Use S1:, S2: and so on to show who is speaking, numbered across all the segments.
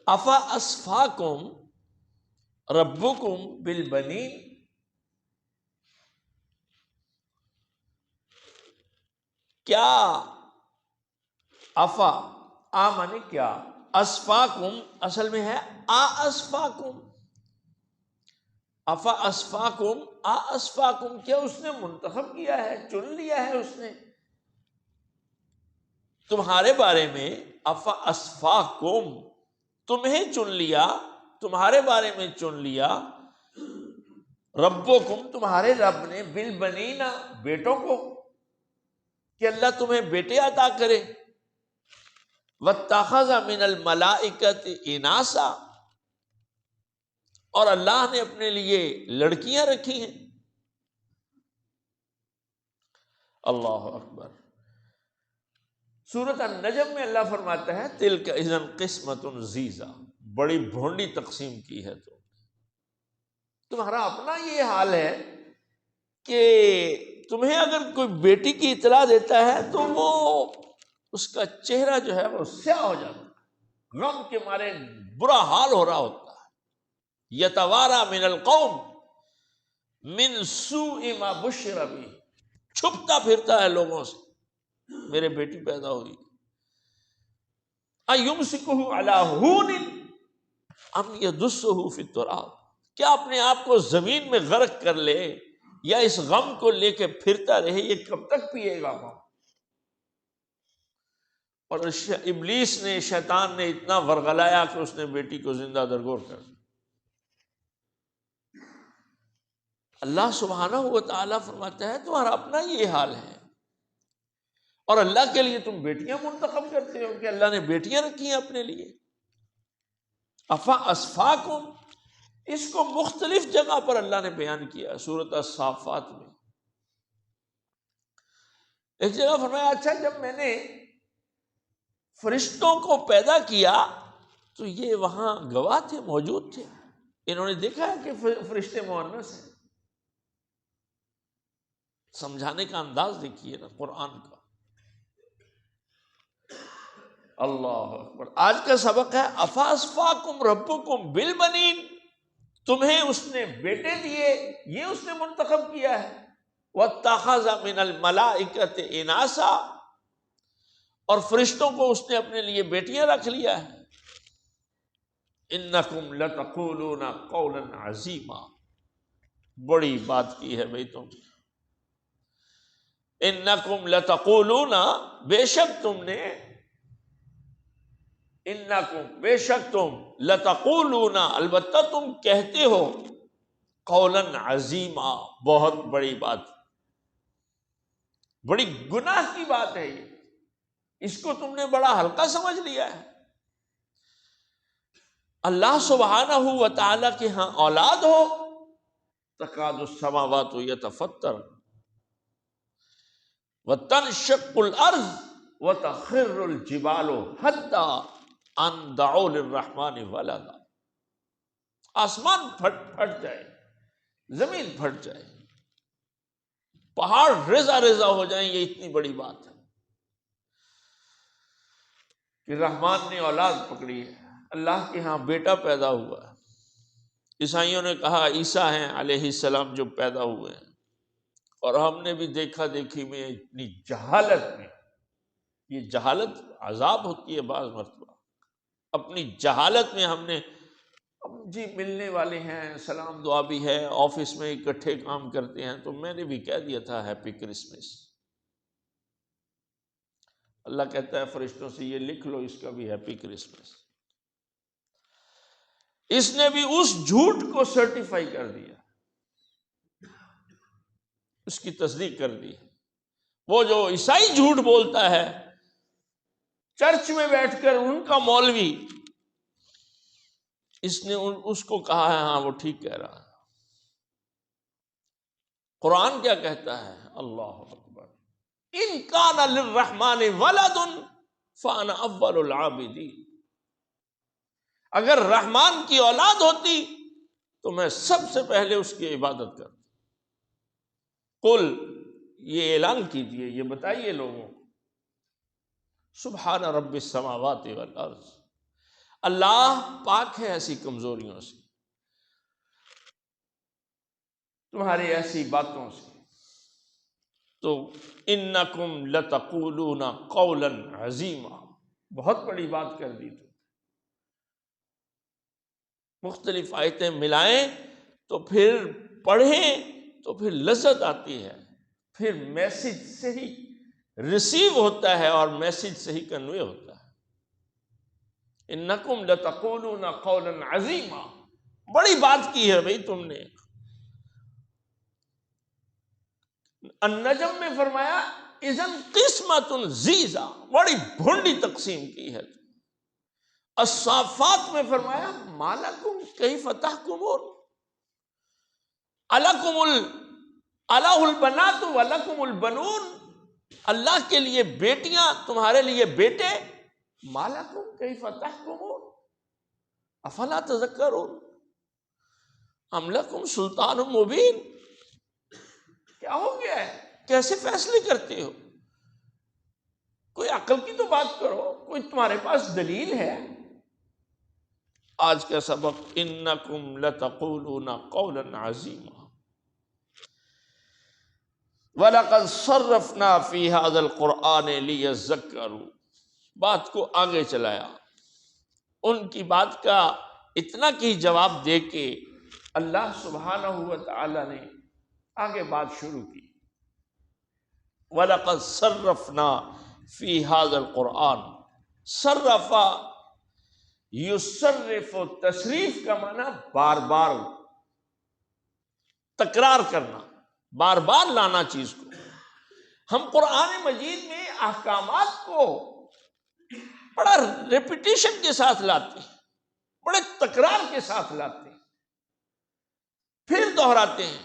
S1: افا اسفاکم ربکم بالبنین، کیا افا مانے کیا، اسفاکم اصل میں ہے اسفاکم، افا اسفاکم اسفاکم، کیا اس نے منتخب کیا ہے، چن لیا ہے اس نے تمہارے بارے میں، افا اسفاکم تمہیں چن لیا، تمہارے بارے میں چن لیا، ربکم تمہارے رب نے، بالبنین بیٹوں کو، کہ اللہ تمہیں بیٹے عطا کرے، واتخذ من الملائکۃ اناسا، اور اللہ نے اپنے لیے لڑکیاں رکھی ہیں۔ اللہ اکبر۔ سورۃ النجم میں اللہ فرماتا ہے تلک اذا قسمۃ ضیزیٰ، بڑی بھونڈی تقسیم کی ہے تمہارا اپنا یہ حال ہے کہ تمہیں اگر کوئی بیٹی کی اطلاع دیتا ہے تو وہ اس کا چہرہ جو ہے وہ سیاہ ہو جاتا ہے، غم کے مارے برا حال ہو رہا ہوتا ہے، یتوارا من القوم من سوء ما بشر بہ، چھپتا پھرتا ہے لوگوں سے، میرے بیٹی پیدا ہوئی، ایمسکہ علی ہون ام یدسہ فی التراب، کیا اپنے آپ کو زمین میں غرق کر لے یا اس غم کو لے کے پھرتا رہے، یہ کب تک پیے گا غم؟ اور ابلیس نے، شیطان نے اتنا ورغلایا کہ اس نے بیٹی کو زندہ درگور کر دیا۔ اللہ سبحانہ و تعالیٰ فرماتا ہے تمہارا اپنا یہ حال ہے، اور اللہ کے لیے تم بیٹیاں منتخب کرتے ہو کہ اللہ نے بیٹیاں رکھی ہیں اپنے لیے۔ افا اسفاکم، اس کو مختلف جگہ پر اللہ نے بیان کیا، سورۃ الصافات میں ایک جگہ فرمایا اچھا جب میں نے فرشتوں کو پیدا کیا تو یہ وہاں گواہ تھے، موجود تھے، انہوں نے دیکھا ہے کہ فرشتے مؤنث ہیں۔ سمجھانے کا انداز دیکھیے نا قرآن کا۔ اللہ اکبر۔ آج کا سبق ہے افا اسفاکم ربکم بالبنین، تمہیں اس نے بیٹے دیے، یہ اس نے منتخب کیا ہے، واتخذ من الملائکۃ اناسا، اور فرشتوں کو اس نے اپنے لیے بیٹیاں رکھ لیا ہے۔ انکم لتقولون قولا عظیما، بڑی بات کی ہے بھائی تم، انکم لتقولون، بے شک تم نے، انکم بے شک تم، لتقولون البتہ تم کہتے ہو، قولا عظیما بہت بڑی بات، بڑی گناہ کی بات ہے یہ، اس کو تم نے بڑا ہلکا سمجھ لیا ہے۔ اللہ سبحانہ و تعالیٰ کے ہاں اولاد ہو، تکاد السماوات یتفطرن وتنشق الارض وتخر الجبال حتی ان دعوا للرحمن ولدا، آسمان پھٹ جائے، زمین پھٹ جائے، پہاڑ ریزہ ریزہ ہو جائیں، یہ اتنی بڑی بات ہے کہ رحمان نے اولاد پکڑی ہے، اللہ کے ہاں بیٹا پیدا ہوا ہے۔ عیسائیوں نے کہا عیسیٰ ہیں علیہ السلام جو پیدا ہوئے ہیں، اور ہم نے بھی دیکھا دیکھی میں اتنی جہالت میں، یہ جہالت عذاب ہوتی ہے بعض مرتبہ، اپنی جہالت میں ہم نے جی ملنے والے ہیں، سلام دعا بھی ہے، آفس میں اکٹھے کام کرتے ہیں، تو میں نے بھی کہہ دیا تھا ہیپی کرسمس۔ اللہ کہتا ہے فرشتوں سے یہ لکھ لو اس کا بھی ہیپی کرسمس۔ اس نے بھی اس جھوٹ کو سرٹیفائی کر دیا، اس کی تصدیق کر دی۔ وہ جو عیسائی جھوٹ بولتا ہے، چرچ میں بیٹھ کر ان کا مولوی، اس نے اس کو کہا ہے ہاں وہ ٹھیک کہہ رہا ہے۔ قرآن کیا کہتا ہے؟ اللہ اکبر، ان کان للرحمن ولد فانا اول العابدین، اگر رحمان کی اولاد ہوتی تو میں سب سے پہلے اس کی عبادت کرتا۔ قل، یہ اعلان کیجئے، یہ بتائیے لوگوں کو، سبحان رب السماوات والارض، اللہ پاک ہے ایسی کمزوریوں سے، تمہاری ایسی باتوں سے۔ تو انکم لتقولون قولا عظیما، بہت بڑی بات کر دی۔ تو مختلف آیتیں ملائیں تو پھر پڑھیں تو پھر لذت آتی ہے، پھر میسج صحیح ریسیو ہوتا ہے اور میسج صحیح کنوے ہوتا ہے۔ انکم لتقولون قولا عظیما، بڑی بات کی ہے بھئی تم نے۔ النجم میں فرمایا اذن قسمت ضیزا، بڑی بھونڈی تقسیم کی ہے۔ الصافات میں فرمایا ما لکم کیف تحکمون، الہ البنات ولکم البنون، اللہ کے لیے بیٹیاں تمہارے لیے بیٹے، ما لکم کیف تحکمون افلا تذکرون ام لکم سلطان مبین، کیا ہو گیا ہے، کیسے فیصلے کرتے ہو، کوئی عقل کی تو بات کرو، کوئی تمہارے پاس دلیل ہے۔ آج کا سبق انکم لتقولون قولا عظیما وَلَقَدْ صَرَّفْنَا فِي هَذَا الْقُرْآنِ لِيَذَّكَّرُوا، بات کو آگے چلایا، ان کی بات کا اتنا کی جواب دے کے اللہ سبحانہ وتعالی نے آگے بات شروع کی۔ وَلَقَدْ صَرَّفْنَا فِي هَذَا الْقُرْآنِ، صرفا یصرف، تصریف کا معنی بار بار تکرار کرنا، بار بار لانا چیز کو۔ ہم قرآن مجید میں احکامات کو بڑا ریپیٹیشن کے ساتھ لاتے ہیں، بڑے تکرار کے ساتھ لاتے ہیں، پھر دہراتے ہیں،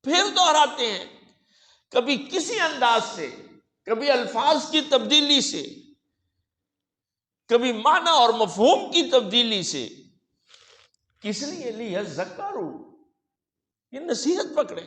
S1: پھر دہراتے ہیں، کبھی کسی انداز سے، کبھی الفاظ کی تبدیلی سے، کبھی معنی اور مفہوم کی تبدیلی سے۔ کس لیے لیذکروا، یہ نصیحت پکڑے،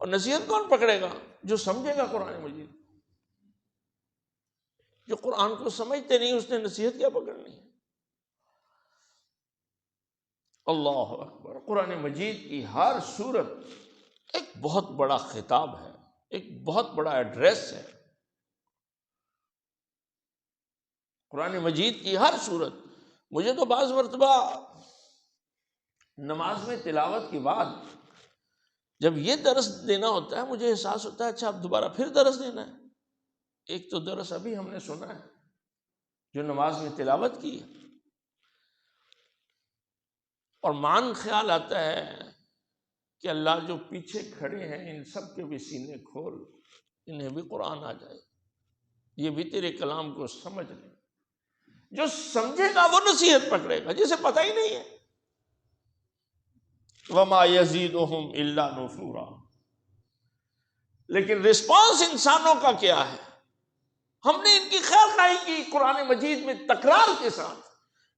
S1: اور نصیحت کون پکڑے گا؟ جو سمجھے گا قرآن مجید۔ جو قرآن کو سمجھتے نہیں اس نے نصیحت کیا پکڑنی ہے؟ اللہ اکبر، قرآن مجید کی ہر سورت ایک بہت بڑا خطاب ہے، ایک بہت بڑا ایڈریس ہے۔ قرآن مجید کی ہر سورت، مجھے تو بعض مرتبہ نماز میں تلاوت کے بعد جب یہ درس دینا ہوتا ہے مجھے احساس ہوتا ہے اچھا اب دوبارہ پھر درس دینا ہے۔ ایک تو درس ابھی ہم نے سنا ہے جو نماز میں تلاوت کی ہے، اور مان خیال آتا ہے کہ اللہ جو پیچھے کھڑے ہیں ان سب کے بھی سینے کھول، انہیں بھی قرآن آ جائے، یہ بھی تیرے کلام کو سمجھ لیں۔ جو سمجھے گا وہ نصیحت پکڑے گا، جسے پتہ ہی نہیں ہے۔ وَمَا يَزِيدُهُمْ إِلَّا نُفُورًا، لیکن رسپانس انسانوں کا کیا ہے؟ ہم نے ان کی خیر خواہی کی قرآن مجید میں تکرار کے ساتھ،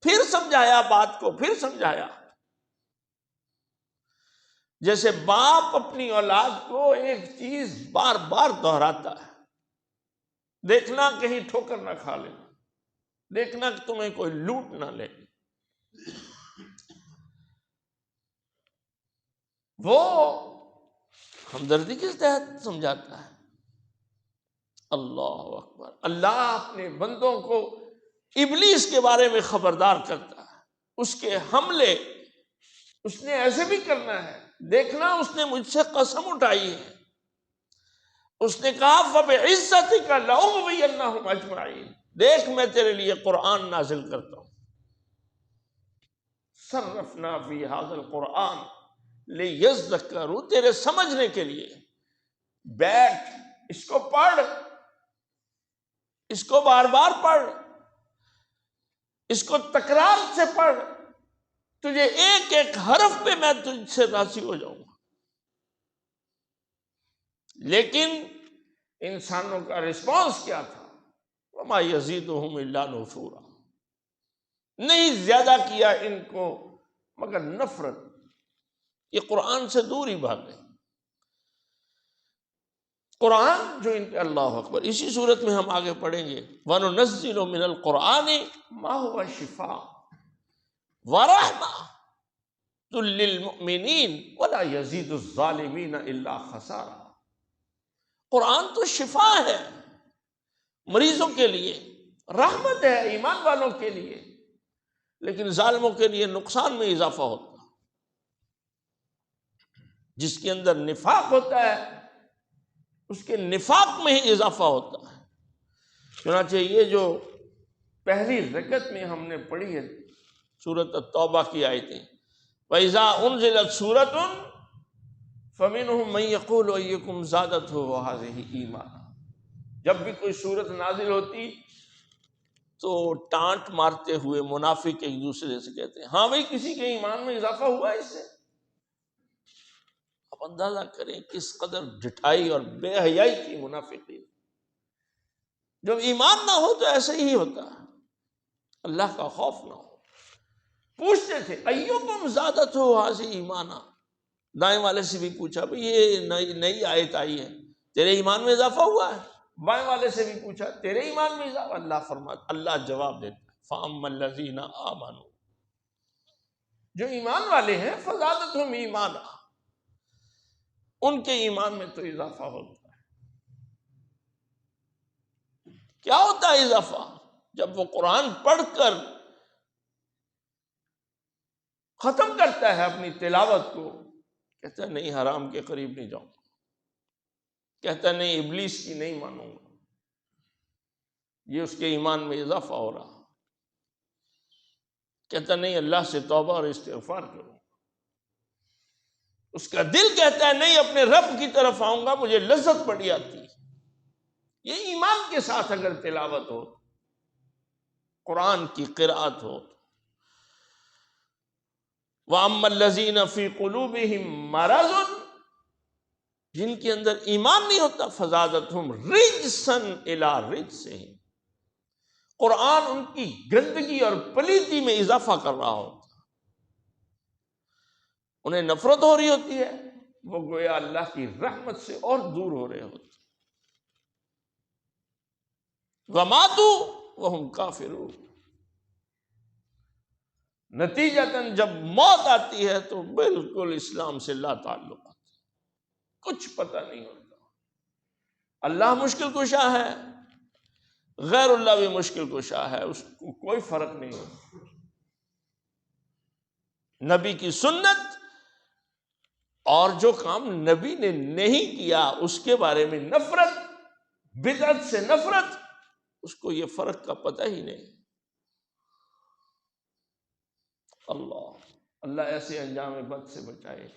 S1: پھر سمجھایا بات کو، پھر سمجھایا، جیسے باپ اپنی اولاد کو ایک چیز بار بار دہراتا ہے، دیکھنا کہیں ٹھوکر نہ کھا لے، دیکھنا کہ تمہیں کوئی لوٹ نہ لے، وہ ہمدردی کے تحت سمجھاتا ہے۔ اللہ اکبر، اللہ اپنے بندوں کو ابلیس کے بارے میں خبردار کرتا ہے، اس کے حملے اس نے ایسے بھی کرنا ہے، دیکھنا اس نے مجھ سے قسم اٹھائی ہے، اس نے کہا فَبِعِزَّتِكَ لَأُغْوِيَنَّهُمْ أَجْمَعِينَ، دیکھ میں تیرے لیے قرآن نازل کرتا ہوں۔ صرفنا فی هذا القرآن لیذکروا، تیرے سمجھنے کے لیے، بیٹھ اس کو پڑھ، اس کو بار بار پڑھ، اس کو تکرار سے پڑھ، تجھے ایک ایک حرف پہ میں تجھ سے راضی ہو جاؤں گا۔ لیکن انسانوں کا رسپانس کیا تھا؟ وما یزیدہم الا نفورا، نہیں زیادہ کیا ان کو مگر نفرت، یہ قرآن سے دور ہی بھاگ گئے۔ قرآن جو ان کے، اللہ اکبر، اسی صورت میں ہم آگے پڑھیں گے وَنُنَزِّلُ مِنَ الْقُرْآنِ مَا هُوَ شِفَاءٌ وَرَحْمَةٌ لِّلْمُؤْمِنِينَ وَلَا يَزِيدُ الظَّالِمِينَ إِلَّا خَسَارًا۔ قرآن تو شفا ہے مریضوں کے لیے، رحمت ہے ایمان والوں کے لیے، لیکن ظالموں کے لیے نقصان میں اضافہ ہوتا ہے۔ جس کے اندر نفاق ہوتا ہے اس کے نفاق میں ہی اضافہ ہوتا ہے۔ چنانچہ یہ جو پہلی رکعت میں ہم نے پڑھی ہے سورۃ التوبہ کی آیتیں، وَإِذَا أُنزِلَتْ سُورَةٌ فَمِنْهُمْ مَنْ يَقُولُ أَيُّكُمْ زَادَتْهُ هَٰذِهِ إِيمَانًا، جب بھی کوئی سورت نازل ہوتی تو ٹانٹ مارتے ہوئے منافق ایک دوسرے سے کہتے ہیں ہاں بھئی کسی کے ایمان میں اضافہ ہوا ہے اس سے۔ آپ اندازہ کریں کس قدر ڈھٹائی اور بے حیائی تھی منافقین۔ جب ایمان نہ ہو تو ایسے ہی ہوتا ہے، اللہ کا خوف نہ ہو۔ پوچھتے تھے ایوکم زادتہ ھذہ ایمانا، دائیں والے سے بھی پوچھا بھئی یہ نئی آیت آئی ہے، تیرے ایمان میں اضافہ ہوا ہے؟ بائیں والے سے بھی پوچھا تیرے ایمان میں اضافہ؟ اللہ جواب دیتا ہے فَأَمَّا الَّذِينَ آمَنُوا، جو ایمان والے ہیں فَزَادَتْهُمْ ایمانا، ان کے ایمان میں تو اضافہ ہوتا ہے۔ کیا ہوتا ہے اضافہ؟ جب وہ قرآن پڑھ کر ختم کرتا ہے اپنی تلاوت کو، کہتا ہے نہیں حرام کے قریب نہیں جاؤں گا، کہتا ہے نہیں ابلیس کی نہیں مانوں گا، یہ اس کے ایمان میں اضافہ ہو رہا، کہتا نہیں اللہ سے توبہ اور استغفار کروں، اس کا دل کہتا ہے نہیں اپنے رب کی طرف آؤں گا، مجھے لذت بڑی آتی ہے۔ یہ ایمان کے ساتھ اگر تلاوت ہو، قرآن کی قرآت ہو۔ وَأَمَّا الَّذِينَ فِي قُلُوبِهِم مَّرَضٌ، جن کے اندر ایمان نہیں ہوتا، فَزَادَتْهُمْ رِجْسًا إِلَىٰ رِجْسِهِمْ، قرآن ان کی گندگی اور پلیتی میں اضافہ کر رہا ہوتا، انہیں نفرت ہو رہی ہوتی ہے، وہ گویا اللہ کی رحمت سے اور دور ہو رہے ہوتے۔ وَمَاتُوا وَهُمْ كَافِرُونَ، نتیجتاً جب موت آتی ہے تو بالکل اسلام سے لا تعلق آتی ہے، کچھ پتہ نہیں ہوتا۔ اللہ مشکل کشا ہے، غیر اللہ بھی مشکل کشا ہے، اس کو کوئی فرق نہیں ہوتا۔ نبی کی سنت اور جو کام نبی نے نہیں کیا اس کے بارے میں نفرت، بدعت سے نفرت، اس کو یہ فرق کا پتہ ہی نہیں۔ اللہ ایسے انجام بد سے بچائے۔